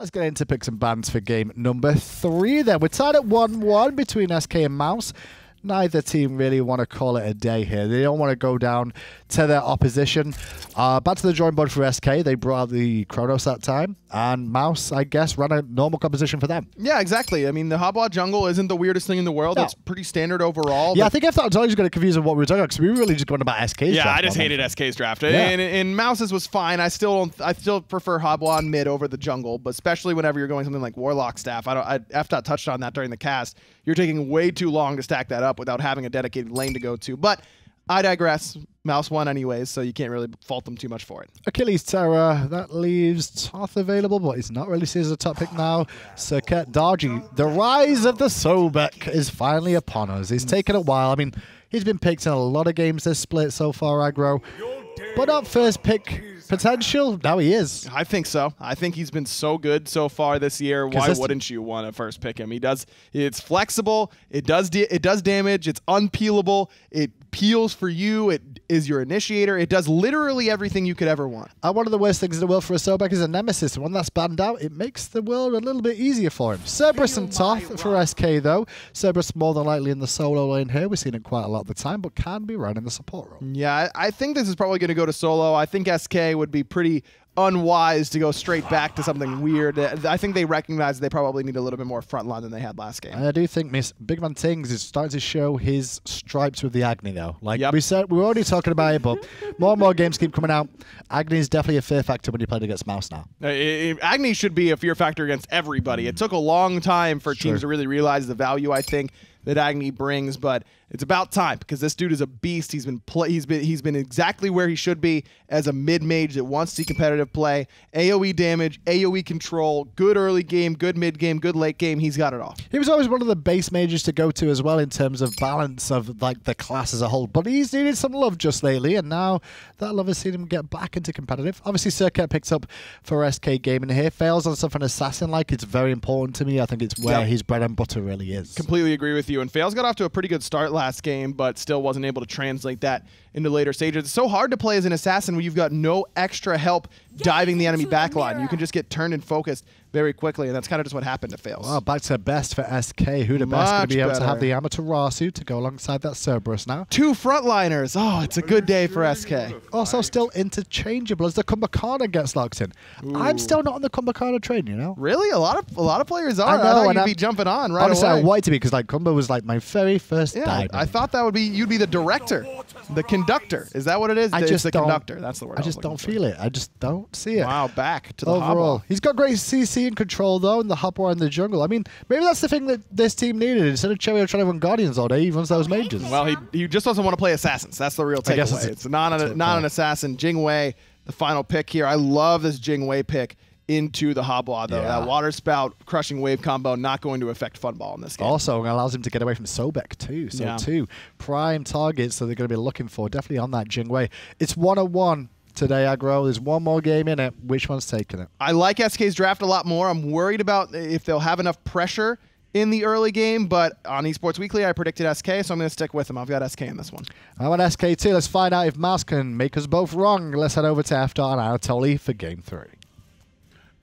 Let's get into picks and bans for game number 3 then. We're tied at 1-1 between SK and Mouse. Neither team really want to call it a day here. They don't want to go down to their opposition. Back to the drawing board for SK. They brought out the Chronos that time. And Mouse, I guess, ran a normal composition for them. Yeah, exactly. I mean, the Hobwa jungle isn't the weirdest thing in the world. No. It's pretty standard overall. Yeah, I think I thought I was going to confuse with what we were talking about because we were really just going about SK's draft. Yeah, I just hated SK's draft. Yeah. And Mouse's was fine. I still prefer Hobwa on mid over the jungle, but especially whenever you're going something like Warlock Staff. I FDOT touched on that during the cast. You're taking way too long to stack that up without having a dedicated lane to go to. But I digress. Mouse won anyways, so you can't really fault them too much for it. Achilles Terror, that leaves Toth available, but he's not really seen as a top pick now. Circuit Dargy, the rise of the Sobek is finally upon us. It's taken a while. I mean, he's been picked in a lot of games this split so far, aggro. But not first pick potential. Now he is. I think so. I think he's been so good so far this year. Why wouldn't you want to first pick him? He does. It's flexible. It does damage. It's unpeelable. It peels for you. It is your initiator. It does literally everything you could ever want. And one of the worst things in the world for a Sobek is a nemesis. One that's banned out, it makes the world a little bit easier for him. Cerberus and Toth for SK though. Cerberus more than likely in the solo lane here. We've seen it quite a lot of the time, but can be running the support role. Yeah, I think this is probably going to go to solo. I think SK would be pretty unwise to go straight back to something weird. I think they recognize they probably need a little bit more front line than they had last game. I do think BigManTingz is starting to show his stripes with the Agni though. Like we said, we were already talking about it, but more and more games keep coming out. Agni is definitely a fear factor when you play against Mouse now. Agni should be a fear factor against everybody. It took a long time for teams to really realize the value, I think, that Agni brings, but it's about time because this dude is a beast. He's been exactly where he should be as a mid-mage that wants to see competitive play, AoE damage, AoE control, good early game, good mid game, good late game. He's got it all. He was always one of the base mages to go to as well in terms of balance of like the class as a whole, but he's needed some love just lately, and now that love has seen him get back into competitive. Obviously, Circuit picks up for SK Gaming here. Fails on something assassin like. It's very important to me. I think it's where his bread and butter really is. Completely agree with you. And Faeles got off to a pretty good start last game, but still wasn't able to translate that into later stages. It's so hard to play as an assassin when you've got no extra help diving the enemy backline. You can just get turned and focused very quickly, and that's kind of just what happened to Faeles. Well, back to best for SK. WhoDaBest going to be able to have the Amaterasu to go alongside that Cerberus now. 2 frontliners. Oh, it's a good day for SK. Also still interchangeable as the Kumbhakana gets locked in. Ooh. I'm still not on the Kumbhakana train, you know? Really? A lot of players are. I thought you'd be jumping on right honestly, away. I wanted to be because like Kumba was like my very first dive. I thought that would be you'd be the director, the conductor. Is that what it is? It's the conductor. That's the word. I just don't feel it. I just don't see it. Wow, back to the overall. Hobwa. He's got great CC and control though, and the Hobwa in the jungle. I mean, maybe that's the thing that this team needed. Instead of Cherryo trying to run Guardians all day, he runs those mages. Well, he just doesn't want to play assassins. That's the real takeaway. It's not an assassin. Jingwei, the final pick here. I love this Jingwei pick into the Hobwa though. That water spout crushing wave combo not going to affect Funball in this game. Also allows him to get away from Sobek too. So 2 prime targets that they're going to be looking for definitely on that Jingwei. It's 1-1 today, aggro. There's one more game in it. Which one's taking it? I like SK's draft a lot more. I'm worried about if they'll have enough pressure in the early game, but on Esports Weekly, I predicted SK, so I'm going to stick with them. I've got SK in this one. I want SK too. Let's find out if Mouse can make us both wrong. Let's head over to FDOT and Anatoly for game 3.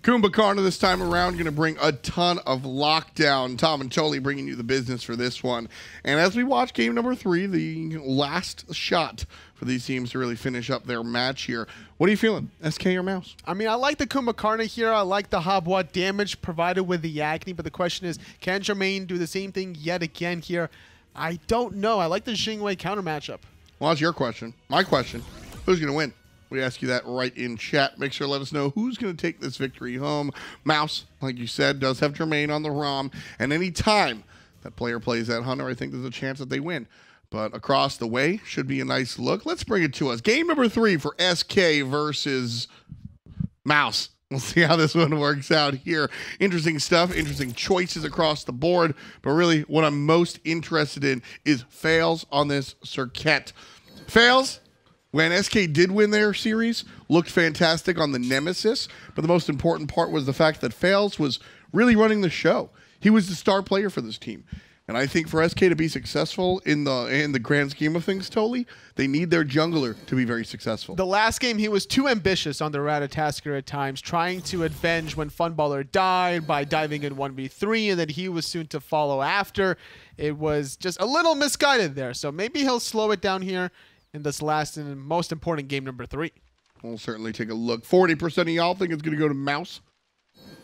Kumbhakana this time around going to bring a ton of lockdown. Tom and Choli bringing you the business for this one. And as we watch game number 3, the last shot for these teams to really finish up their match here. What are you feeling, SK or Mouse? I mean, I like the Kumbhakana here. I like the Hobwa damage provided with the Agni, but the question is, can Jermain do the same thing yet again here? I don't know. I like the Jingwei counter matchup. Well, that's your question. My question, who's going to win? We ask you that right in chat. Make sure to let us know who's going to take this victory home. Mouse, like you said, does have Jermain on the ROM. And any time that player plays that Hunter, I think there's a chance that they win. But across the way should be a nice look. Let's bring it to us. Game number 3 for SK versus Mouse. We'll see how this one works out here. Interesting stuff, interesting choices across the board. But really, what I'm most interested in is Faeles on this circuit. Faeles, when SK did win their series, looked fantastic on the Nemesis, but the most important part was the fact that Faeles was really running the show. He was the star player for this team. And I think for SK to be successful in the grand scheme of things, Toli, they need their jungler to be very successful. The last game, he was too ambitious on the Ratatoskr at times, trying to avenge when Funballer died by diving in 1v3, and then he was soon to follow after. It was just a little misguided there. So maybe he'll slow it down here in this last and most important game number 3. We'll certainly take a look. 40% of y'all think it's going to go to Mouse.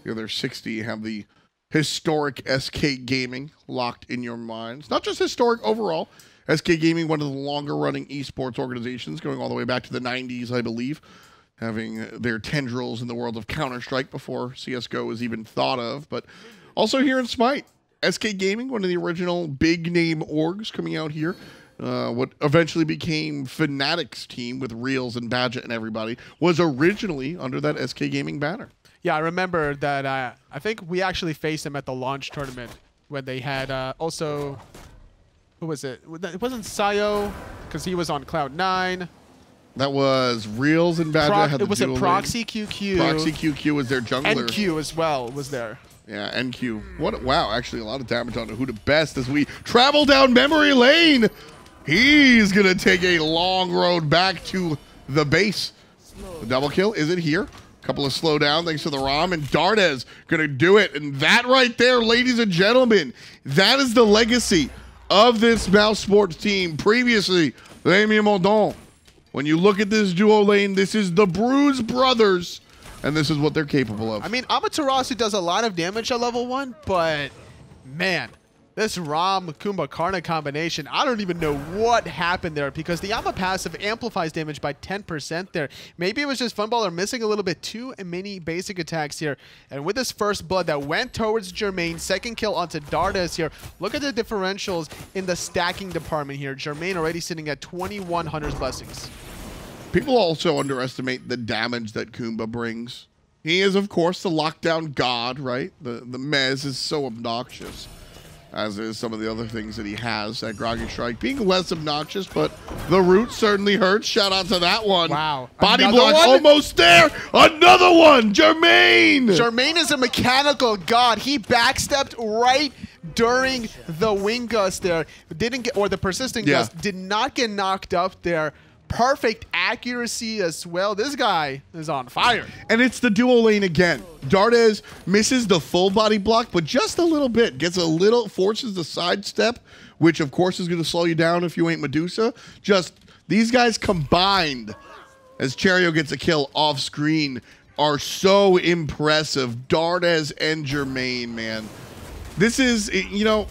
The other 60 have the historic SK Gaming locked in your minds. Not just historic overall. SK Gaming, one of the longer running esports organizations, going all the way back to the 90s, I believe, having their tendrils in the world of Counter-Strike before CSGO was even thought of. But also here in Smite, SK Gaming, one of the original big name orgs coming out here. What eventually became Fnatic's team with Reels and Badget and everybody was originally under that SK Gaming banner. Yeah, I remember that. I think we actually faced them at the launch tournament when they had also, who was it? It wasn't Sayo because he was on Cloud9. That was Reels and Badger. It was a Proxy QQ. Proxy QQ was their jungler. NQ as well was there. Yeah, NQ. Wow, actually a lot of damage on WhoDaBest as we travel down memory lane. He's going to take a long road back to the base. The double kill, is it here? Couple of slow down thanks to the Ram, and Dardez going to do it. And that right there, ladies and gentlemen, that is the legacy of this Mousesports team. Previously, Rémi Mondon. When you look at this duo lane, this is the Bruise Brothers, and this is what they're capable of. I mean, Amaterasu does a lot of damage at level 1, but man, this Ram Kumba Karna combination, I don't even know what happened there because the Ama passive amplifies damage by 10% there. Maybe it was just Funballer missing a little bit too many basic attacks here. And with this first blood that went towards Jermain, second kill onto Dardez here. Look at the differentials in the stacking department here. Jermain already sitting at 2100's blessings. People also underestimate the damage that Kumba brings. He is, of course, the lockdown god, right? The Mez is so obnoxious, as is some of the other things that he has at Groggy Strike. Being less obnoxious, but the root certainly hurts. Shout out to that one. Wow. Body block almost there. Another one. Jermain. Jermain is a mechanical god. He backstepped right during the wing gust there. Didn't get, or the persistent gust, did not get knocked up there. Perfect accuracy as well. This guy is on fire. And it's the duo lane again. Dardez misses the full body block, but just a little bit. Gets a little, forces the sidestep, which of course is going to slow you down if you ain't Medusa. Just these guys combined, as Cherryo gets a kill off screen, are so impressive. Dardez and Jermain, man. This is, you know,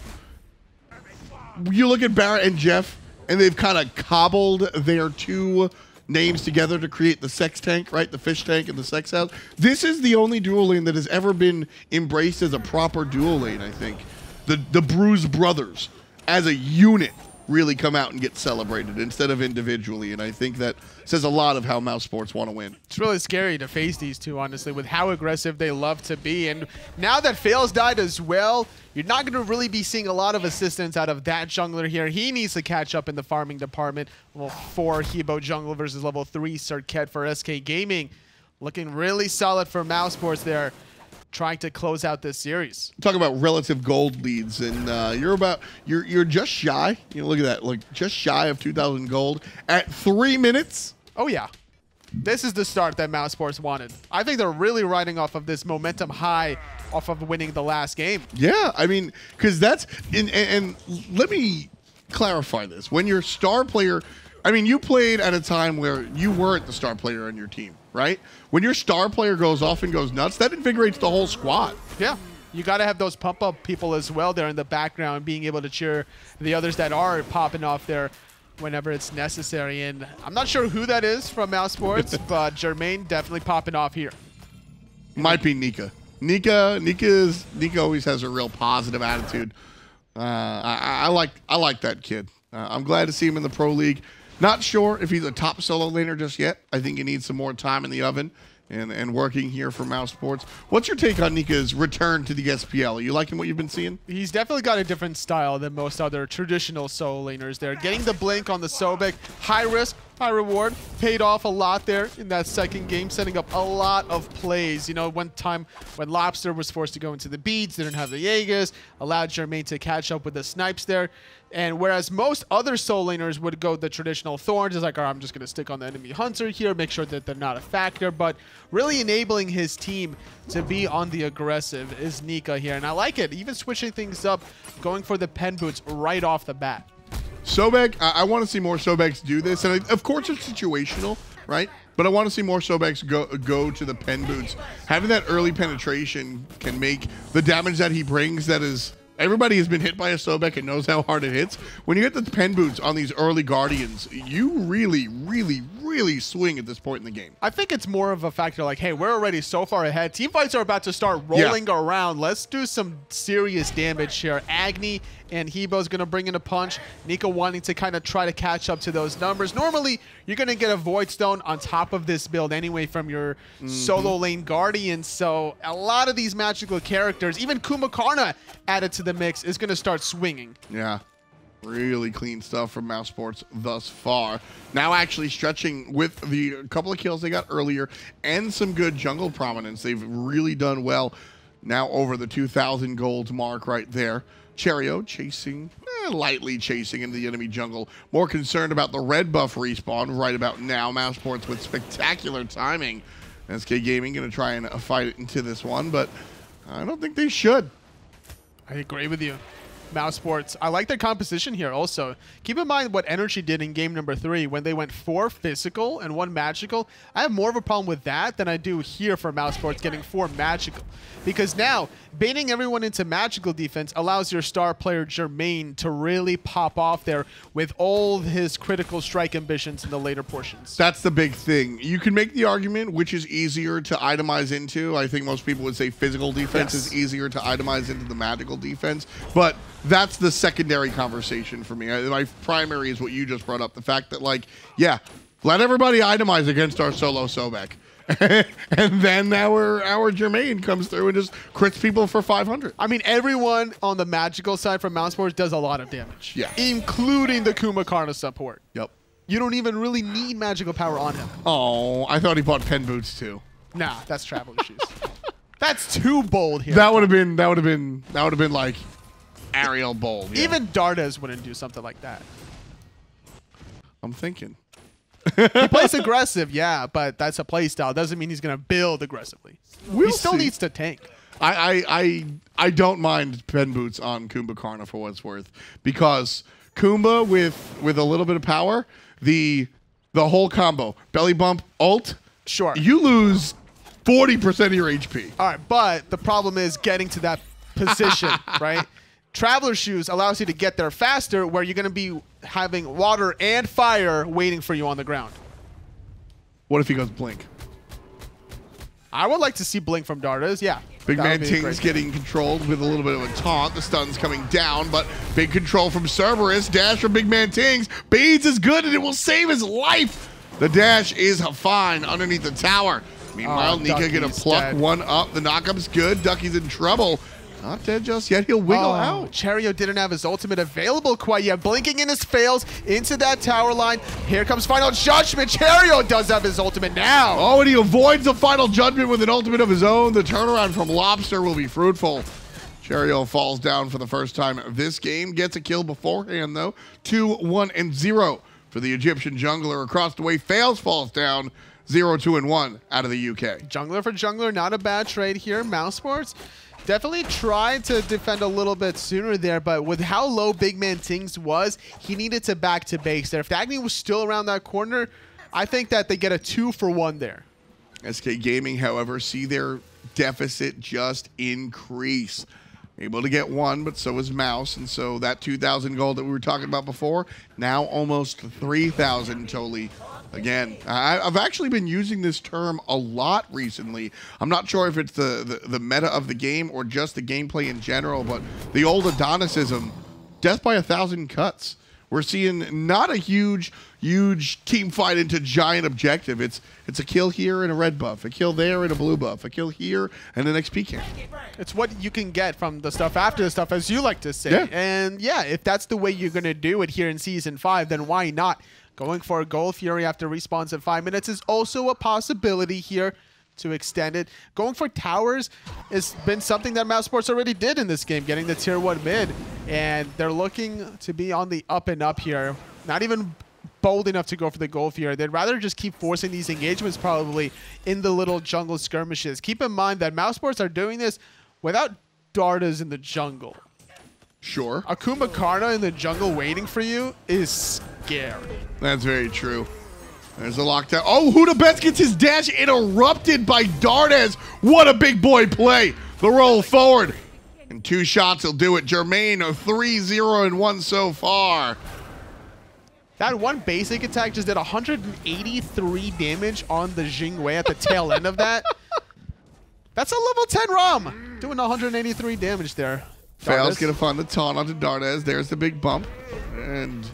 you look at Barrett and Jeff, and they've kind of cobbled their two names together to create the sex tank, right? The fish tank and the sex house. This is the only dual lane that has ever been embraced as a proper dual lane, I think. The Bruise Brothers, as a unit, really come out and get celebrated instead of individually. And I think that says a lot of how Mousesports want to win. It's really scary to face these two, honestly, with how aggressive they love to be. And now that Faeles died as well, you're not going to really be seeing a lot of assistance out of that jungler here. He needs to catch up in the farming department. Level 4 Hebo jungle versus level 3 Circuit for SK Gaming. Looking really solid for Mousesports there, trying to close out this series. Talk about relative gold leads, and you're just shy. You know, look at that, like just shy of 2,000 gold at 3 minutes. Oh yeah, this is the start that Mousesports wanted. I think they're really riding off of this momentum high, off of winning the last game. Yeah, I mean, because that's and let me clarify this. When your star player, I mean, you played at a time where you weren't the star player on your team, right? When your star player goes off and goes nuts, that invigorates the whole squad. Yeah, you got to have those pump-up people as well there in the background, being able to cheer the others that are popping off there whenever it's necessary. And I'm not sure who that is from Mousesports, but Jermain definitely popping off here. Might be Nika. Nika always has a real positive attitude. I like that kid. I'm glad to see him in the Pro League. Not sure if he's a top solo laner just yet. I think he needs some more time in the oven and working here for Mousesports. What's your take on Nika's return to the SPL? Are you liking what you've been seeing? He's definitely got a different style than most other traditional solo laners there. Getting the blink on the Sobek, high risk, High reward. Paid off a lot there in that second game, setting up a lot of plays. You know, one time when Lawbster was forced to go into the beads, didn't have the Jaegers, allowed Jermain to catch up with the snipes there. And whereas most other soul laners would go the traditional thorns, it's like, all right, I'm just going to stick on the enemy hunter here, make sure that they're not a factor. But really enabling his team to be on the aggressive is Nika here. And I like it, even switching things up, going for the pen boots right off the bat. Sobek, I want to see more Sobeks do this, and of course it's situational, right? But I want to see more Sobeks go to the pen boots. Having that early penetration can make the damage that he brings. That is, everybody has been hit by a Sobek and knows how hard it hits. When you get the pen boots on these early Guardians, you really, really, really swing at this point in the game. I think it's more of a factor like, hey, we're already so far ahead. Team fights are about to start rolling around. Let's do some serious damage here. Agni and Hebo's going to bring in a punch. Nika wanting to kind of try to catch up to those numbers. Normally, you're going to get a Void Stone on top of this build anyway from your solo lane Guardians. So a lot of these magical characters, even Kumbhakarna added to the mix, is going to start swinging. Yeah. Really clean stuff from Mousesports thus far. Now actually stretching with the couple of kills they got earlier and some good jungle prominence. They've really done well. Now over the 2,000 gold mark right there. Cherryo chasing, lightly chasing into the enemy jungle. More concerned about the red buff respawn right about now. Mousesports with spectacular timing. SK Gaming going to try and fight it into this one, but I don't think they should. I agree with you. Mousesports, I like their composition here also. Keep in mind what Energy did in game number 3 when they went 4 physical and 1 magical. I have more of a problem with that than I do here for Mousesports getting 4 magical. Because now, baiting everyone into magical defense allows your star player Jermain to really pop off there with all his critical strike ambitions in the later portions. That's the big thing. You can make the argument which is easier to itemize into. I think most people would say physical defense is easier to itemize into the magical defense. But that's the secondary conversation for me. My primary is what you just brought up. The fact that, like, yeah, let everybody itemize against our solo Sobek. And then our Jermain comes through and just crits people for 500. I mean, everyone on the magical side from Mousesports does a lot of damage. Yeah. Including the Kumbhakarna support. Yep. You don't even really need magical power on him. Oh, I thought he bought pen boots too. Nah, that's traveler shoes. That's too bold here. That would have been like Ariel bold. Yeah. Even Dardez wouldn't do something like that. I'm thinking. He plays aggressive, yeah, but that's a play style. Doesn't mean he's going to build aggressively. We'll he still see. needs to tank. I don't mind pen boots on Kumbhakarna for what it's worth, because Kumbha with a little bit of power, the whole combo, belly bump, ult, Sure. you lose 40% of your HP. All right, but the problem is getting to that position, right? Traveler shoes allows you to get there faster, where you're going to be having water and fire waiting for you on the ground. What if he goes blink? I would like to see blink from Dardez, yeah. BigManTingz getting controlled with a little bit of a taunt. The stun's coming down, but big control from Cerberus. Dash from BigManTingz. Beads is good, and it will save his life. The dash is fine underneath the tower. Meanwhile, Nika gonna pluck one up. The knockup's good. Ducky's in trouble. Not dead just yet. He'll wiggle out. Cherryo didn't have his ultimate available quite yet. Blinking in his fails into that tower line. Here comes Final Judgment. Cherryo does have his ultimate now. Oh, and he avoids the Final Judgment with an ultimate of his own. The turnaround from Lawbster will be fruitful. Cherryo falls down for the first time this game. Gets a kill beforehand, though. 2-1-0 for the Egyptian jungler. Across the way, Faeles falls down. 0-2-1 out of the UK. Jungler for jungler, not a bad trade here. Mousesports definitely tried to defend a little bit sooner there, but with how low BigManTingz was, he needed to back to base there. If Agni was still around that corner, I think that they get a 2-for-1 there. SK Gaming, however, see their deficit just increase. Able to get 1, but so is Mouse, and so that 2,000 gold that we were talking about before, now almost 3,000 totally. Again, I've actually been using this term a lot recently. I'm not sure if it's the meta of the game or just the gameplay in general, but the old Adonicism, death by 1,000 cuts. We're seeing not a huge team fight into giant objective. It's a kill here and a red buff, a kill there and a blue buff, a kill here and an XP camp. It's what you can get from the stuff after the stuff, as you like to say. Yeah. And yeah, if that's the way you're going to do it here in Season 5, then why not Going for a Gold Fury after respawns at 5 minutes is also a possibility here to extend it. Going for towers has been something that Mousesports already did in this game, getting the tier 1 mid. And they're looking to be on the up and up here. Not even bold enough to go for the Gold Fury. They'd rather just keep forcing these engagements probably in the little jungle skirmishes. Keep in mind that Mousesports are doing this without Dardez in the jungle. Sure. A Kumbhakarna in the jungle waiting for you is scary. That's very true. There's a lockdown. Oh, WhoDaBest gets his dash interrupted by Dardez. What a big boy play. The roll forward. In 2 shots, he'll do it. Jermain, a 3-0-1 so far. That one basic attack just did 183 damage on the Jingwei at the tail end of that. That's a level 10 Ram. Doing 183 damage there. Faeles gonna find the taunt onto Dardez. There's the big bump. And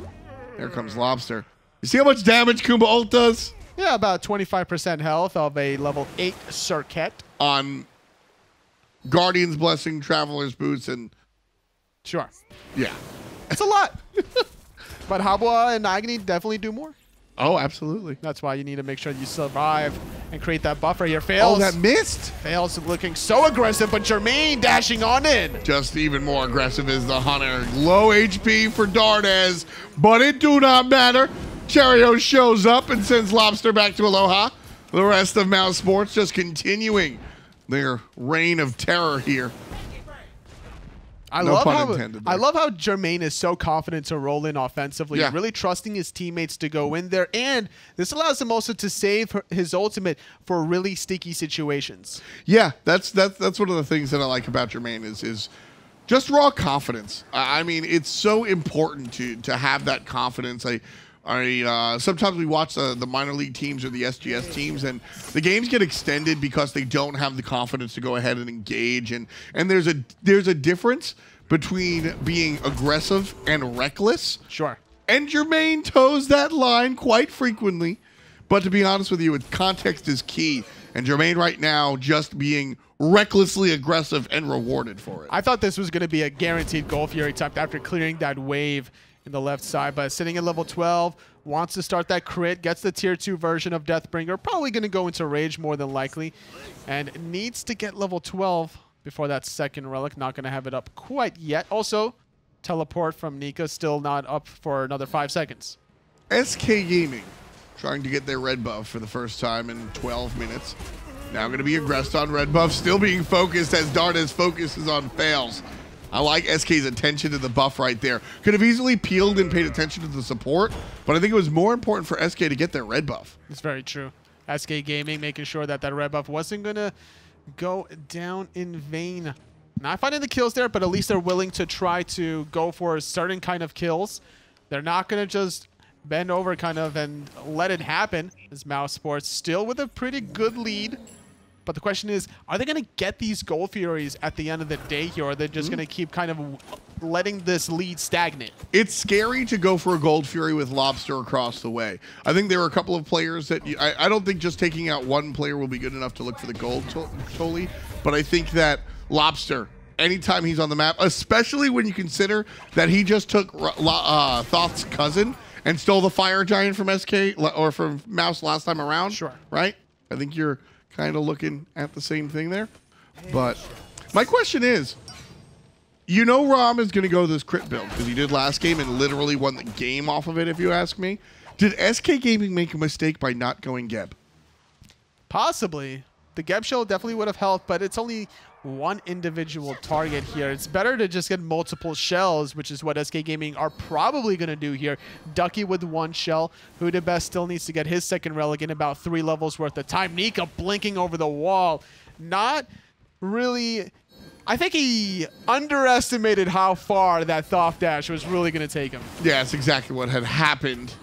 here comes Lawbster. You see how much damage Kumba ult does? Yeah, about 25% health of a level 8 Circuit. On Guardian's Blessing, Traveler's Boots, and... Sure. Yeah. It's a lot. But Habwa and Agni definitely do more. Oh, absolutely. That's why you need to make sure you survive and create that buffer here. Faeles. Oh, that missed. Faeles looking so aggressive, but Jermain dashing on in. Just even more aggressive is the Hunter. Low HP for Dardez, but it do not matter. Cherryo shows up and sends Lawbster back to Aloha. The rest of Mousesports just continuing their reign of terror here. I love how Jermain is so confident to roll in offensively, really trusting his teammates to go in there, and this allows him also to save his ultimate for really sticky situations. Yeah, that's one of the things that I like about Jermain is just raw confidence. I mean, it's so important to have that confidence. Sometimes we watch the minor league teams or the SGS teams, and the games get extended because they don't have the confidence to go ahead and engage. And there's a difference between being aggressive and reckless. Sure. And Jermain toes that line quite frequently. But to be honest with you, context is key. And Jermain right now just being recklessly aggressive and rewarded for it. I thought this was going to be a guaranteed Gold Fury type after clearing that wave in the left side, but sitting at level 12, wants to start that crit, gets the tier 2 version of Deathbringer, probably going to go into Rage more than likely, and needs to get level 12 before that second relic. Not going to have it up quite yet. Also, teleport from Nika still not up for another 5 seconds. SK Gaming trying to get their red buff for the first time in 12 minutes. Now going to be aggressed on red buff, still being focused as Dardez focuses on Faeles. I like SK's attention to the buff right there. Could have easily peeled and paid attention to the support, but I think it was more important for SK to get their red buff. It's very true. SK Gaming making sure that that red buff wasn't going to go down in vain. Not finding the kills there, but at least they're willing to try to go for certain kind of kills. They're not going to just bend over kind of and let it happen. As Mousesports still with a pretty good lead. But the question is, are they going to get these Gold Furies at the end of the day here, or are they just going to keep kind of letting this lead stagnate? It's scary to go for a Gold Fury with Lawbster across the way. I think there are a couple of players that I don't think just taking out one player will be good enough to look for the gold totally, but I think that Lawbster, anytime he's on the map, especially when you consider that he just took Thoth's cousin and stole the Fire Giant from SK or from Mouse last time around. Sure. Right? I think you're kind of looking at the same thing there. But my question is, you know Ram is going to go this crit build because he did last game and literally won the game off of it, if you ask me. Did SK Gaming make a mistake by not going Geb? Possibly. The Geb shell definitely would have helped, but it's only one individual target here. It's better to just get multiple shells, which is what SK Gaming are probably going to do here. Ducky with one shell. WhoDaBest still needs to get his second relic in about 3 levels worth of time. Nika blinking over the wall. Not really... I think he underestimated how far that Thoth dash was really going to take him. Yeah, that's exactly what had happened.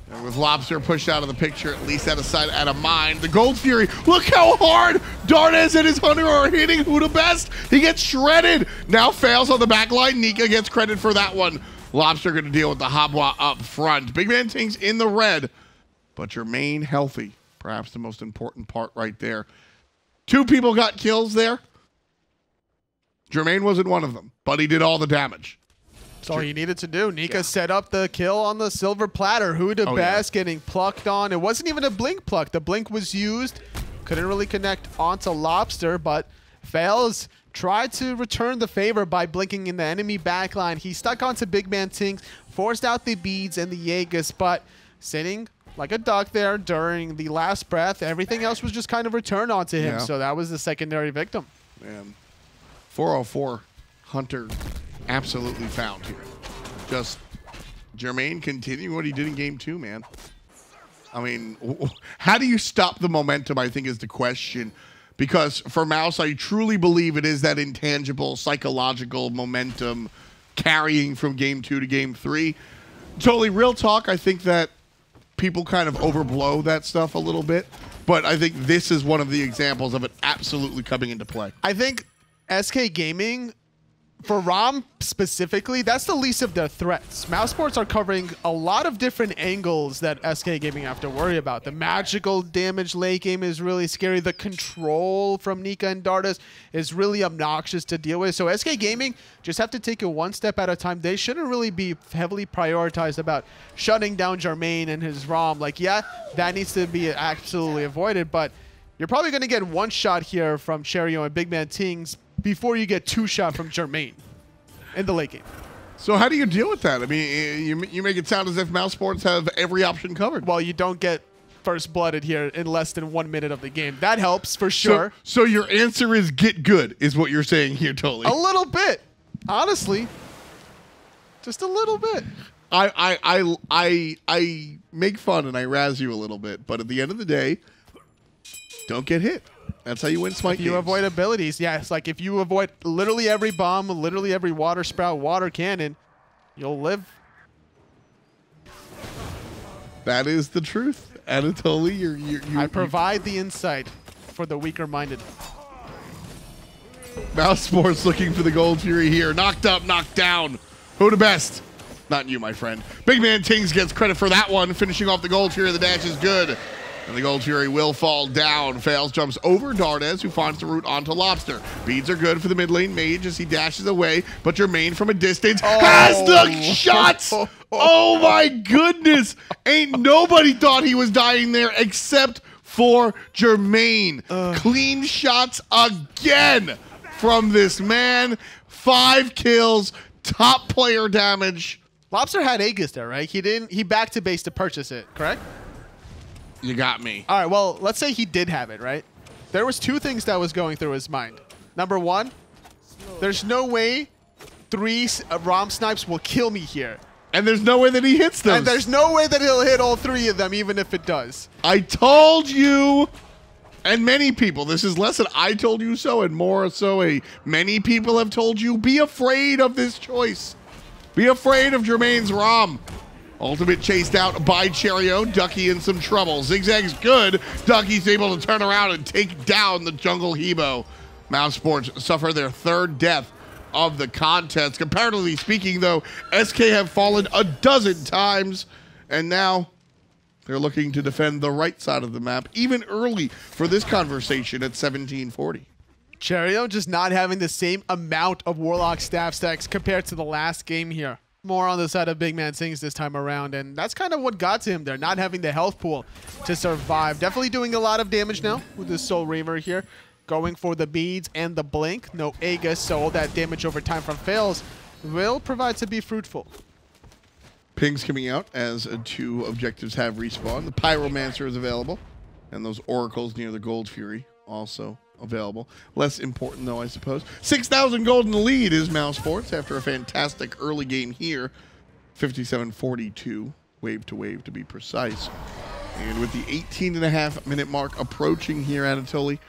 And with Lawbster pushed out of the picture, at least out of sight, out of mind. The Gold Fury, look how hard Dardez and his Hunter are hitting WhoDaBest. He gets shredded. Now Faeles on the back line. Nika gets credit for that one. Lawbster going to deal with the Habwa up front. BigManTingz in the red, but Jermain healthy. Perhaps the most important part right there. 2 people got kills there. Jermain wasn't one of them, but he did all the damage. That's all he needed to do. Nika set up the kill on the silver platter. WhoDaBest getting plucked on. It wasn't even a blink pluck. The blink was used. Couldn't really connect onto Lawbster, but Faeles tried to return the favor by blinking in the enemy backline. He stuck onto BigManTingz, forced out the beads and the Aegis, but sitting like a duck there during the last breath. Everything else was just kind of returned onto him, so that was the secondary victim. Man, 404 Hunter absolutely found here. Just Jermain continuing what he did in game 2, man. I mean, how do you stop the momentum, I think, is the question. Because for Mouse, I truly believe it is that intangible psychological momentum carrying from game 2 to game 3. Totally real talk, I think that people kind of overblow that stuff a little bit. But I think this is one of the examples of it absolutely coming into play. I think SK Gaming, for Ram specifically, that's the least of their threats. Mousesports are covering a lot of different angles that SK Gaming have to worry about. The magical damage late game is really scary. The control from Nika and Dardez is really obnoxious to deal with. So SK Gaming just have to take it one step at a time. They shouldn't really be heavily prioritized about shutting down Jermain and his Ram. Like, yeah, that needs to be absolutely avoided, but you're probably going to get one shot here from Cherryo and BigManTingz before you get 2 shot from Jermain in the late game. So how do you deal with that? I mean, you make it sound as if Mousesports have every option covered. Well, you don't get first blooded here in less than 1 minute of the game. That helps for sure. So your answer is get good, is what you're saying here, totally. A little bit, honestly, just a little bit. I make fun and I razz you a little bit, but at the end of the day, don't get hit. That's how you win Smite games. You avoid abilities. Yeah, it's like if you avoid literally every bomb, literally every water sprout, water cannon, you'll live. That is the truth. Anatoly, I provide the insight for the weaker-minded. Mousesports looking for the Gold Fury here. Knocked up, knocked down. WhoDaBest? Not you, my friend. BigManTingz gets credit for that one. Finishing off the Gold Fury. The dash is good. And the Gold Fury will fall down. Faeles jumps over Dardez, who finds the route onto Lawbster. Beads are good for the mid lane mage as he dashes away, but Jermain from a distance has the shots! Oh my goodness! Ain't nobody thought he was dying there except for Jermain. Clean shots again from this man. 5 kills, top player damage. Lawbster had Aegis there, right? He backed to base to purchase it, correct? You got me. All right, well, let's say he did have it, right? There was 2 things that was going through his mind. Number 1, there's no way 3 Ram snipes will kill me here. And there's no way that he hits those. And there's no way that he'll hit all 3 of them, even if it does. I told you, and many people, this is less than I told you so and more so many people have told you, be afraid of this choice. Be afraid of Jermain's Ram. Ultimate chased out by Cherryo. Ducky in some trouble. Zigzag's good. Ducky's able to turn around and take down the jungle Hebo. Mousesports suffer their 3rd death of the contest. Comparatively speaking, though, SK have fallen a dozen times, and now they're looking to defend the right side of the map, even early for this conversation at 1740. Cherryo just not having the same amount of Warlock staff stacks compared to the last game here. More on the side of BigManTingz this time around, and that's kind of what got to him there, not having the health pool to survive. Definitely doing a lot of damage now with the Soul Reaver here, going for the beads and the blink. No Aegis, so all that damage over time from Faeles will provide to be fruitful. Pings coming out as 2 objectives have respawned. The Pyromancer is available, and those oracles near the Gold Fury also available. Less important, though, I suppose. 6,000 gold in the lead is Mousesports after a fantastic early game here. 57-42, wave to wave to be precise. And with the 18.5-minute mark approaching here, Anatoly,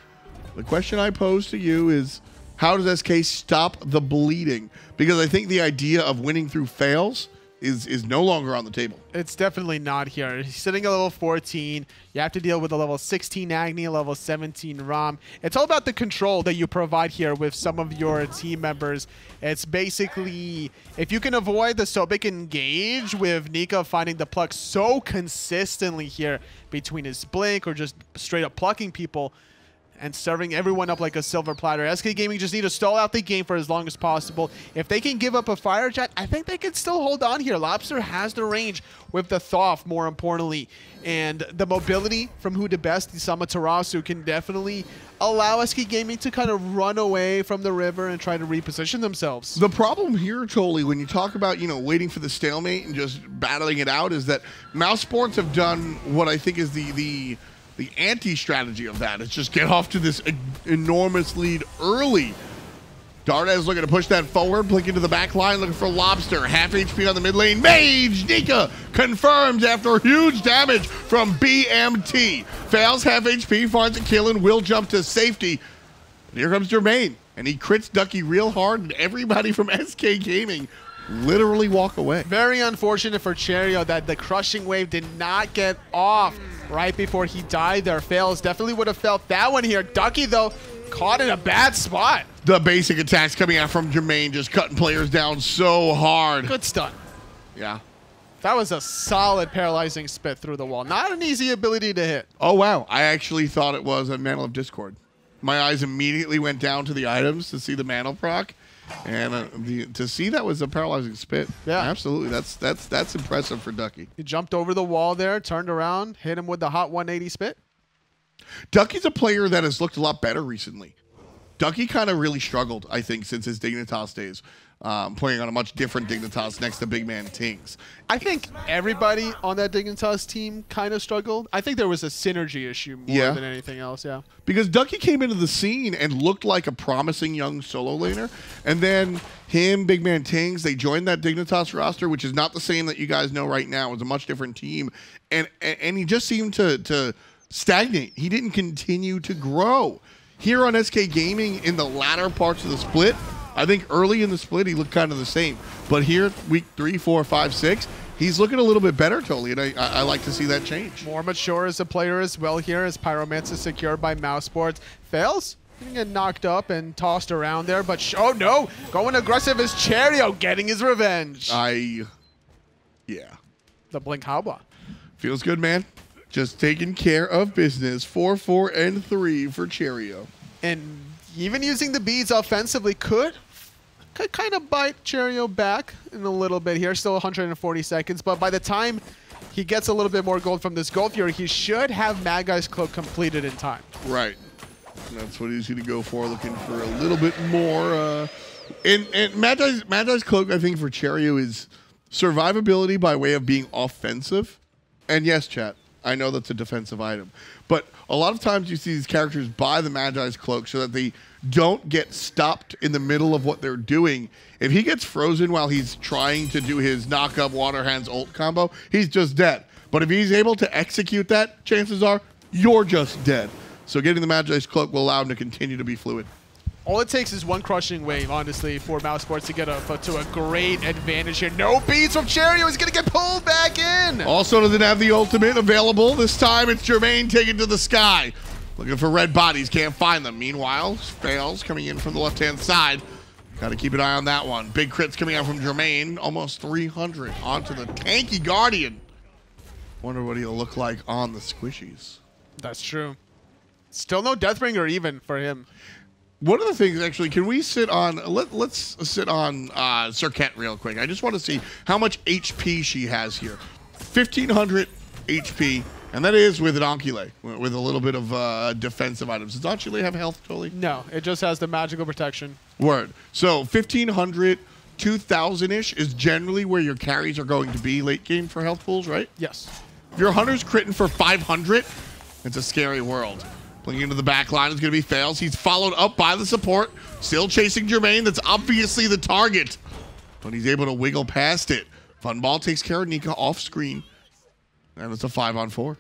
the question I pose to you is, how does SK stop the bleeding? Because I think the idea of winning through Faeles is no longer on the table. It's definitely not here. He's sitting at level 14. You have to deal with a level 16 Agni, a level 17 Ram. It's all about the control that you provide here with some of your team members. It's basically, if you can avoid the Sobek engage with Nika finding the pluck so consistently here between his blink or just straight up plucking people, and serving everyone up like a silver platter. SK Gaming just need to stall out the game for as long as possible. If they can give up a fire jet, I think they can still hold on here. Lawbster has the range with the Thoth, more importantly. And the mobility from WhoDaBest, the Samaterasu, can definitely allow SK Gaming to kind of run away from the river and try to reposition themselves. The problem here, Totally, when you talk about, waiting for the stalemate and just battling it out, is that Mousesports have done what I think is the anti-strategy of that. It's just get off to this enormous lead early. Dardez looking to push that forward, blink into the back line, looking for Lawbster. Half HP on the mid lane. Mage! Nika confirms after huge damage from BMT. Fails half HP, finds a kill, and will jump to safety. And here comes Jermain, and he crits Ducky real hard, and everybody from SK Gaming literally walk away. Very unfortunate for Cherryo that the crushing wave did not get off right before he died there. Faeles definitely would have felt that one here. Ducky, though, caught in a bad spot. The basic attacks coming out from Jermain, just cutting players down so hard. Good stun. Yeah. That was a solid paralyzing spit through the wall. Not an easy ability to hit. Oh, wow. I actually thought it was a Mantle of Discord. My eyes immediately went down to the items to see the Mantle proc. And to see that was a paralyzing spit. Yeah. Absolutely. That's impressive for Ducky. He jumped over the wall there, turned around, hit him with the hot 180 spit. Ducky's a player that has looked a lot better recently. Ducky kind of really struggled, I think, since his Dignitas days, playing on a much different Dignitas next to BigManTingz. I think everybody on that Dignitas team kind of struggled. I think there was a synergy issue more than anything else, yeah. Because Ducky came into the scene and looked like a promising young solo laner, and then him, BigManTingz, they joined that Dignitas roster, which is not the same that you guys know right now. It was a much different team, and he just seemed to stagnate. He didn't continue to grow. Here on SK Gaming, in the latter parts of the split, I think early in the split, he looked kind of the same. But here, week 3, 4, 5, 6, he's looking a little bit better, Totally, and I like to see that change. More mature as a player as well here, as Pyromancer is secured by Mousesports. Fails, getting get knocked up and tossed around there, but oh no, going aggressive is Cherryo, getting his revenge. Yeah. The Blink Haba. Feels good, man. Just taking care of business. 4, 4, and 3 for Cherryo. And even using the beads offensively could kind of bite Cherryo back in a little bit here. Still 140 seconds, but by the time he gets a little bit more gold from this Gold Fury, he should have Magai's Cloak completed in time. Right. That's what he's going to go for, looking for a little bit more. And Magai's Cloak, I think, for Cherryo is survivability by way of being offensive. And yes, chat, I know that's a defensive item. But a lot of times you see these characters buy the Magi's Cloak so that they don't get stopped in the middle of what they're doing. If he gets frozen while he's trying to do his knock-up Water Hands ult combo, he's just dead. But if he's able to execute that, chances are you're just dead. So getting the Magi's Cloak will allow him to continue to be fluid. All it takes is one crushing wave, honestly, for Mousesports to get to a great advantage here. No beats from Cherryo. He's going to get pulled back in. Also doesn't have the ultimate available. This time it's Jermain taken to the sky. Looking for red bodies. Can't find them. Meanwhile, Faeles coming in from the left-hand side. Got to keep an eye on that one. Big crits coming out from Jermain. Almost 300 onto the tanky Guardian. Wonder what he'll look like on the squishies. That's true. Still no Deathbringer even for him. One of the things, actually, can we sit on, let's sit on Cirquette real quick. I just want to see how much HP she has here. 1,500 HP, and that is with an Anhur, with a little bit of defensive items. Does Anhur have health, Totally? No, it just has the magical protection. Word. So 1,500, 2,000-ish is generally where your carries are going to be late game for health pools, right? Yes. If your Hunter's critting for 500, it's a scary world. Pulling into the back line is going to be Faeles. He's followed up by the support. Still chasing Jermain. That's obviously the target. But he's able to wiggle past it. Funball takes care of Nika off screen. And it's a 5-on-4.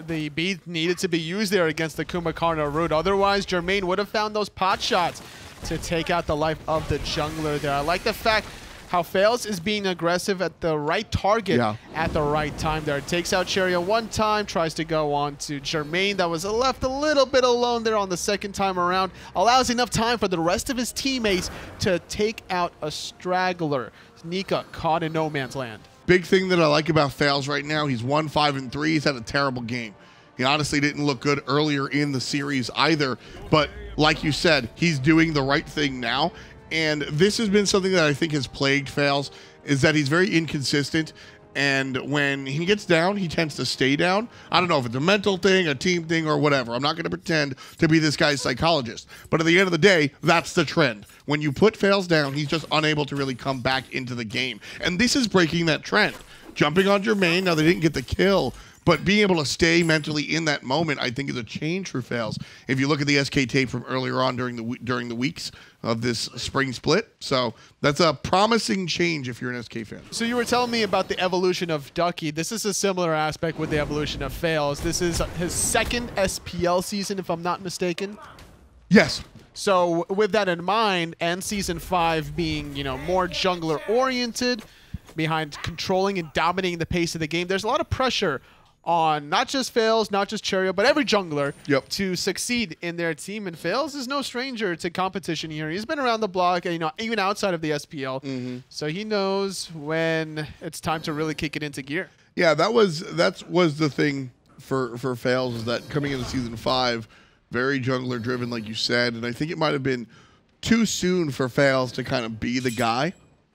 The bead needed to be used there against the Kumbhakarna route. Otherwise, Jermain would have found those pot shots to take out the life of the jungler there. I like the fact how Faeles is being aggressive at the right target at the right time there. Takes out Cherryo one time, tries to go on to Jermain. That was left a little bit alone there on the second time around. Allows enough time for the rest of his teammates to take out a straggler. Nika caught in no man's land. Big thing that I like about Faeles right now, he's 1-5-3. He's had a terrible game. He honestly didn't look good earlier in the series either. But like you said, he's doing the right thing now. And this has been something that I think has plagued Faeles, is that he's very inconsistent. And when he gets down, he tends to stay down. I don't know if it's a mental thing, a team thing, or whatever. I'm not going to pretend to be this guy's psychologist. But at the end of the day, that's the trend. When you put Faeles down, he's just unable to really come back into the game. And this is breaking that trend. Jumping on Jermain, now they didn't get the kill, but being able to stay mentally in that moment, I think, is a change for Faeles. If you look at the SK tape from earlier on during the weeks of this spring split, so that's a promising change if you're an SK fan. So you were telling me about the evolution of Ducky. This is a similar aspect with the evolution of Faeles. This is his second SPL season, if I'm not mistaken. Yes. So with that in mind, and season 5 being, you know, more jungler oriented, behind controlling and dominating the pace of the game, there's a lot of pressure on not just Faeles, not just Cherryo, but every jungler to succeed in their team. And Faeles is no stranger to competition here. He's been around the block, you know, even outside of the SPL. So he knows when it's time to really kick it into gear. Yeah, that was the thing for Faeles, is that coming into season 5, very jungler driven, like you said, and I think it might have been too soon for Faeles to kind of be the guy.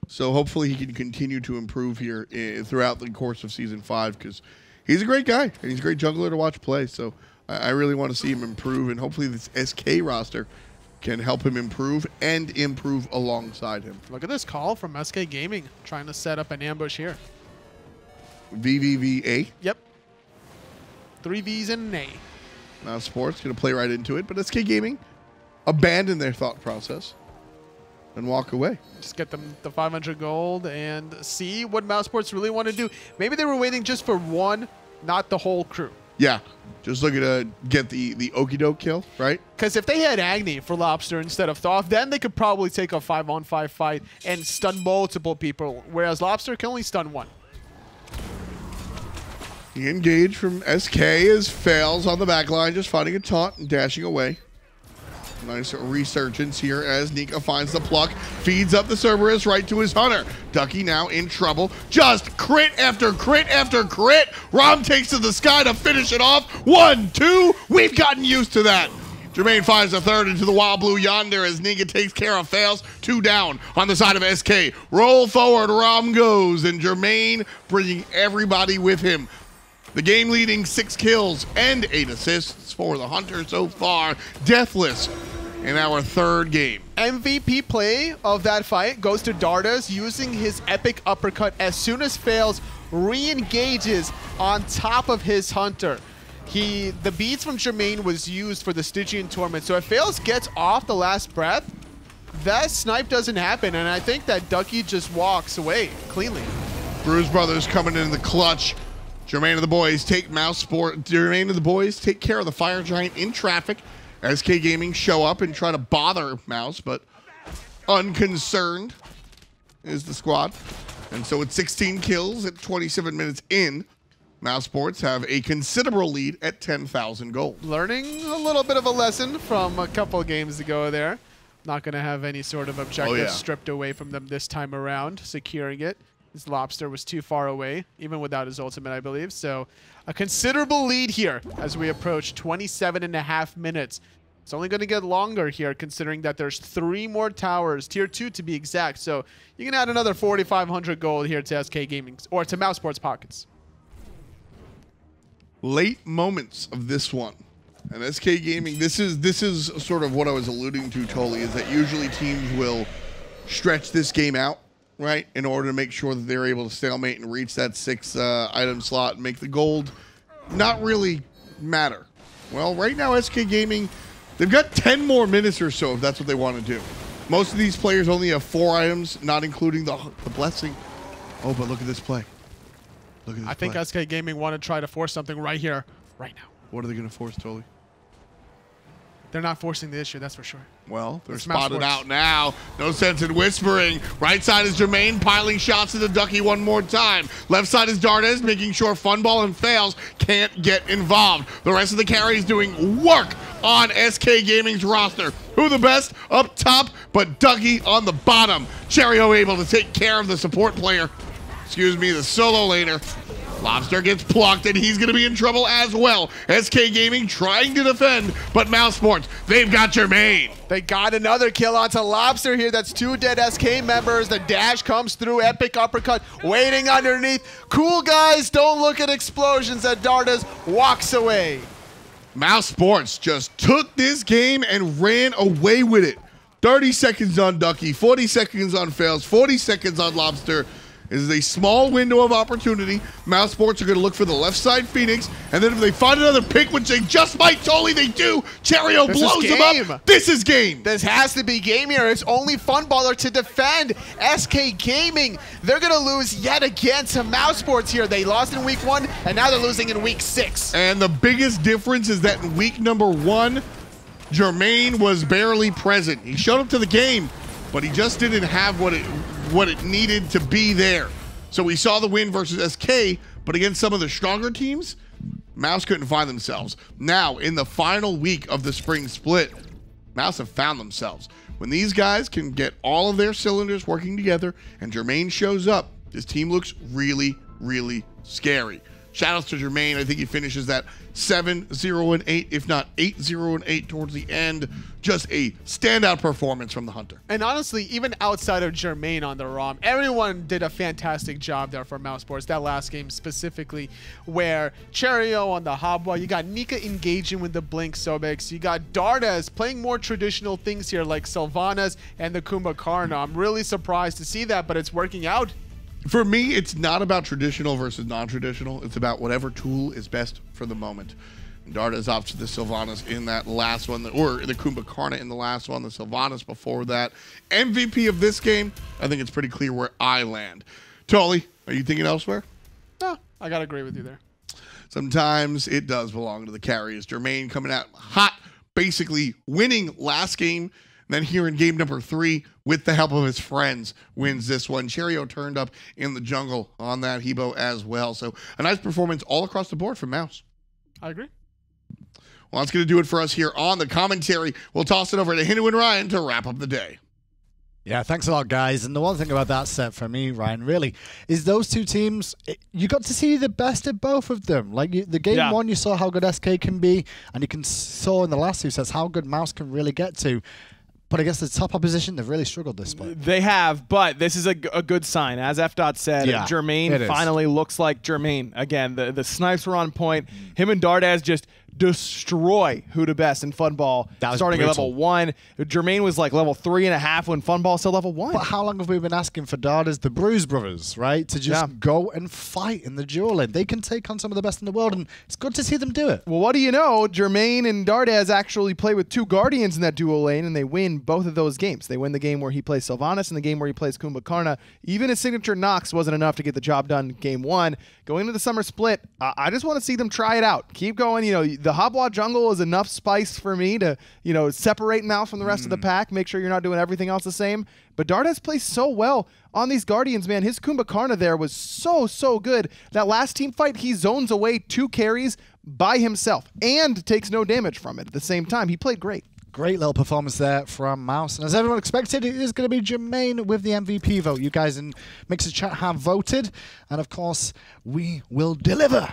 So hopefully he can continue to improve here throughout the course of season 5, because he's a great guy, and he's a great jungler to watch play. So I really want to see him improve, and hopefully this SK roster can help him improve and improve alongside him. Look at this call from SK Gaming, trying to set up an ambush here. VVVA. Yep. 3 Vs and an A. Mousesports going to play right into it, but SK Gaming abandon their thought process and walk away. Just get them the 500 gold and see what Mousesports really want to do. Maybe they were waiting just for one, not the whole crew. Yeah, just looking to get the okie doke kill, right? Because if they had Agni for Lawbster instead of Thoth, then they could probably take a 5-on-5 fight and stun multiple people, whereas Lawbster can only stun one. The engage from SK as Faeles on the back line, just finding a taunt and dashing away. Nice resurgence here as Nika finds the pluck, feeds up the Cerberus right to his hunter. Ducky now in trouble. Just crit after crit after crit. Ram takes to the sky to finish it off. 1, 2. We've gotten used to that. Jermain finds a third into the wild blue yonder as Nika takes care of Faeles. 2 down on the side of SK. Roll forward, Ram goes, and Jermain bringing everybody with him. The game leading 6 kills and 8 assists for the Hunter so far. Deathless in our 3rd game. MVP play of that fight goes to Dardez, using his epic uppercut as soon as Faeles re-engages on top of his Hunter. The beats from Jermain was used for the Stygian Torment, so if Faeles gets off the last breath, that snipe doesn't happen, and I think that Ducky just walks away cleanly. Bruise Brothers coming in the clutch. Jermain and the boys take Jermain and the boys take care of the Fire Giant in traffic. SK Gaming show up and try to bother Mouse, but unconcerned is the squad. And so with 16 kills at 27 minutes in, Mousesports have a considerable lead at 10,000 gold. Learning a little bit of a lesson from a couple games ago there. Not going to have any sort of objective stripped away from them this time around, securing it. His Lawbster was too far away, even without his ultimate, I believe. So a considerable lead here as we approach 27.5 minutes. It's only going to get longer here, considering that there's 3 more towers, tier 2 to be exact. So you can add another 4,500 gold here to SK Gaming, or to Mousesports pockets. Late moments of this one. And SK Gaming, this is sort of what I was alluding to, Tolly, is that usually teams will stretch this game out, right, in order to make sure that they're able to stalemate and reach that 6 item slot and make the gold not really matter. Well, right now, SK Gaming, they've got 10 more minutes or so if that's what they want to do. Most of these players only have 4 items, not including the blessing. Oh, but look at this play. Look at this I think SK Gaming want to try to force something right here, right now. What are they going to force, Tolly? They're not forcing the issue, that's for sure. Well, they're It's spotted Mousesports. out now. No sense in whispering. Right side is Jermain piling shots into Ducky one more time. Left side is Dardez making sure Funballer and Faeles can't get involved. The rest of the carries doing work on SK Gaming's roster. WhoDaBest up top, but Ducky on the bottom. Cherryo able to take care of the support player. Excuse me, the solo laner. Lawbster gets plucked, and he's going to be in trouble as well. SK Gaming trying to defend, but Mousesports, they've got Jermain. They got another kill onto Lawbster here. That's 2 dead SK members. The dash comes through. Epic uppercut waiting underneath. Cool guys, don't look at explosions. That Dardez walks away. Mousesports just took this game and ran away with it. 30 seconds on Ducky, 40 seconds on Faeles, 40 seconds on Lawbster. This is a small window of opportunity. Mousesports are going to look for the left side Phoenix, and then if they find another pick, which they just might, totally they do, Cherryo blows them up. This is game. This has to be game here. It's only Funballer to defend. SK Gaming, they're going to lose yet again to Mousesports here. They lost in week 1, and now they're losing in week 6. And the biggest difference is that in week number 1, Jermain was barely present. He showed up to the game, but he just didn't have what it needed to be there. So we saw the win versus SK, but against some of the stronger teams, Mouse couldn't find themselves. Now, in the final week of the spring split, Mouse have found themselves. When these guys can get all of their cylinders working together and Jermain shows up, this team looks really, really scary. Shoutouts to Jermain. I think he finishes that 7-0-8, if not 8-0-8 towards the end. Just a standout performance from the Hunter. And honestly, even outside of Jermain on the ROM, everyone did a fantastic job there for Mousesports. That last game specifically, where Cherryo on the Hobwa, you got Nika engaging with the Blink Sobeks, you got Dardez playing more traditional things here like Sylvanus and the Kumbhakarna. I'm really surprised to see that, but it's working out. For me, it's not about traditional versus non-traditional. It's about whatever tool is best for the moment. And Dardez opts to the Sylvanus in that last one, or the Kumbhakarna in the last one, the Sylvanus before that. MVP of this game, I think it's pretty clear where I land. Tully, are you thinking elsewhere? No, I gotta agree with you there. Sometimes it does belong to the carriers. Jermain coming out hot, basically winning last game. Then here in game number 3, with the help of his friends, wins this one. Cherryo turned up in the jungle on that Hebo as well. So a nice performance all across the board from Mouse. I agree. Well, that's going to do it for us here on the commentary. We'll toss it over to Hindu and Ryan to wrap up the day. Yeah, thanks a lot, guys. And the one thing about that set for me, Ryan, really, is those two teams, you got to see the best of both of them. Like, the game 1, you saw how good SK can be, and you saw in the last 2 sets how good Mouse can really get to. But against the top opposition, they've really struggled this split. They have, but this is a good sign. As F.Dot said, Jermain finally looks like Jermain. Again, the snipes were on point. Him and Dardez just destroy WhoDaBest in Funball, starting at level 1. Jermain was like level 3.5 when Funball still level 1. But how long have we been asking for Dardez, the Bruise Brothers, right, to just go and fight in the duel lane? They can take on some of the best in the world, and it's good to see them do it. Well, what do you know? Jermain and Dardez actually play with 2 Guardians in that duel lane, and they win both of those games. They win the game where he plays Sylvanus and the game where he plays Kumbhakarna. Even his signature Nox wasn't enough to get the job done game 1. Going into the summer split, I just want to see them try it out. Keep going. You know, the Hobwa jungle is enough spice for me to, you know, separate Mouse from the rest of the pack, make sure you're not doing everything else the same. But Dardez plays so well on these Guardians, man. His Kumbhakarna there was so good. That last team fight, he zones away 2 carries by himself and takes no damage from it at the same time. He played great. Great little performance there from Mouse. And as everyone expected, it is going to be Jermain with the MVP vote. You guys in Mixer Chat have voted. And of course, we will deliver.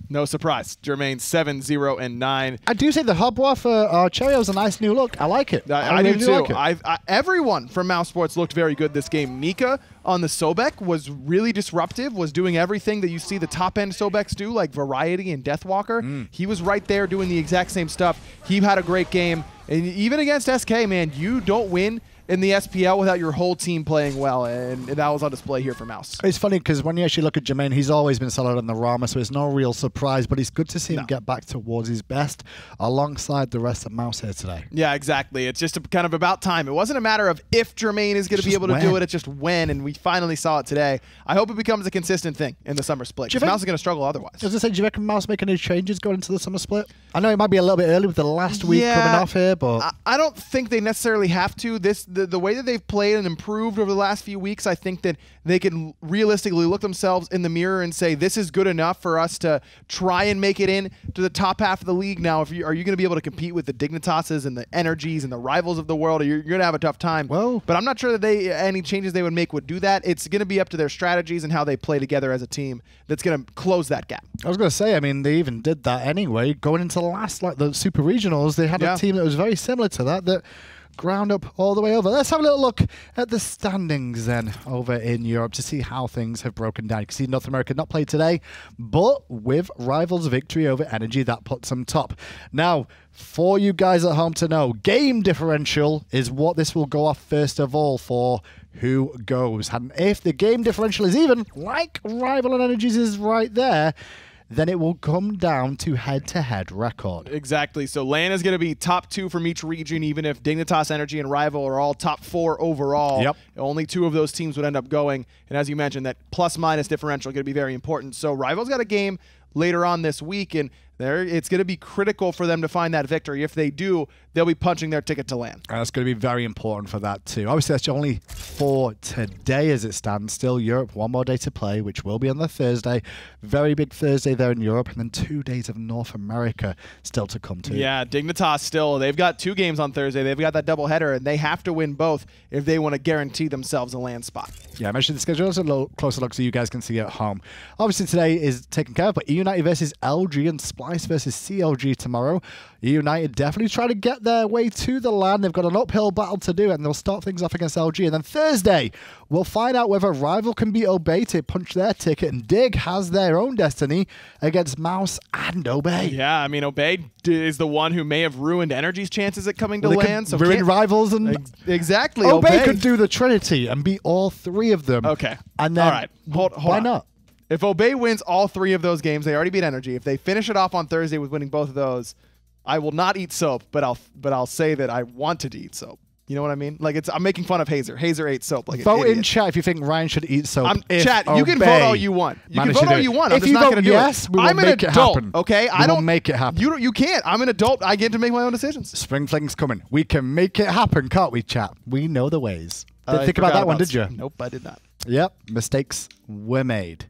No surprise. Jermain 7-0-9. I do say the Hobwa for Cherryo is a nice new look. I like it. I do really too. like it. Everyone from Mousesports looked very good this game. Nika on the Sobek was really disruptive, was doing everything that you see the top-end Sobeks do, like Variety and Deathwalker. He was right there doing the exact same stuff. He had a great game. And even against SK, man, you don't win in the SPL without your whole team playing well, and that was on display here for Mouse. It's funny because when you actually look at Jermain, he's always been solid on the Rama, so it's no real surprise, but it's good to see him get back towards his best alongside the rest of Mouse here today. Yeah, exactly. It's just kind of about time. It wasn't a matter of if Jermain is going to be able to do it, it's just when, and we finally saw it today. I hope it becomes a consistent thing in the summer split, because Mouse is going to struggle otherwise. I was going to say, do you reckon Mouse make any changes going into the summer split? I know it might be a little bit early with the last week coming off here, but... I don't think they necessarily have to. This the way that they've played and improved over the last few weeks, I think that they can realistically look themselves in the mirror and say, this is good enough for us to try and make it in to the top half of the league. Now, are you going to be able to compete with the Dignitases and the Energies and the Rivals of the world? Or you're going to have a tough time. Well, but I'm not sure that any changes they would make would do that. It's going to be up to their strategies and how they play together as a team that's going to close that gap. I was going to say, I mean, they even did that anyway. Going into the last, like the Super Regionals, they had a team that was very similar to that ground up all the way over. Let's have a little look at the standings then over in Europe to see how things have broken down. You can see North America not played today, but with Rivals' victory over Energy, that puts them top. Now, for you guys at home to know, game differential is what this will go off first of all for who goes. And if the game differential is even, like Rival and Energies is right there, then it will come down to head-to-head record. Exactly. So LAN is going to be top 2 from each region, even if Dignitas, Energy, and Rival are all top 4 overall. Yep. Only 2 of those teams would end up going. And as you mentioned, that plus-minus differential is going to be very important. So Rival's got a game later on this week, and it's going to be critical for them to find that victory. If they do, they'll be punching their ticket to LAN. That's going to be very important for that too. Obviously, that's only for today as it stands. Still Europe, one more day to play, which will be on the Thursday. Very big Thursday there in Europe, and then 2 days of North America still to come too. Yeah, Dignitas still. They've got 2 games on Thursday. They've got that doubleheader, and they have to win both if they want to guarantee themselves a LAN spot. Yeah, I mentioned the schedule. Let's have a little closer look so you guys can see it at home. Obviously, today is taken care of, but E-United versus LG and Splice versus CLG tomorrow. E-United definitely try to get their way to the LAN. They've got an uphill battle to do, and they'll start things off against LG. And then Thursday, we'll find out whether Rival can beat Obey to punch their ticket, and Dig has their own destiny against Mouse and Obey. Yeah, I mean, Obey is the one who may have ruined Energy's chances at coming to LAN. So ruin Rivals and exactly. Obey could do the Trinity and beat all 3 of them. Okay. And then all right. Hold why on. not? If Obey wins all 3 of those games, they already beat Energy. If they finish it off on Thursday with winning both of those, I will not eat soap, but I'll say that I wanted to eat soap. You know what I mean? Like I'm making fun of Hazer. Hazer ate soap like an vote idiot. in chat if you think Ryan should eat soap. Chat, you can vote all you want. You can vote all you want. I'm just not going to do it. I'm an adult, okay? I don't make it happen. You can't. I'm an adult. I get to make my own decisions. Spring Fling's coming. We can make it happen, can't we, chat? We know the ways. Didn't think about that one, did you? Nope, I did not. Yep, mistakes were made.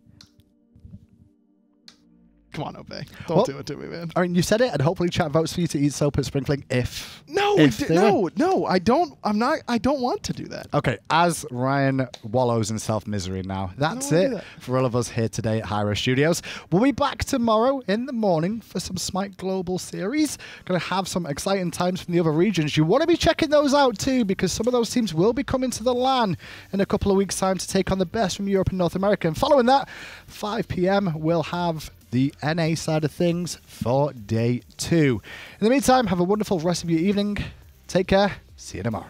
Come on, Obey. Don't do it to me, man. I mean, you said it, and hopefully chat votes for you to eat soap at Sprinkling if... No, I don't want to do that. Okay, as Ryan wallows in self-misery now, that's it for all of us here today at hi-rez Studios. We'll be back tomorrow in the morning for some Smite Global Series. Going to have some exciting times from the other regions. You want to be checking those out too, because some of those teams will be coming to the LAN in a couple of weeks' time to take on the best from Europe and North America. And following that, 5 p.m, we'll have the NA side of things for day 2. In the meantime, have a wonderful rest of your evening. Take care. See you tomorrow.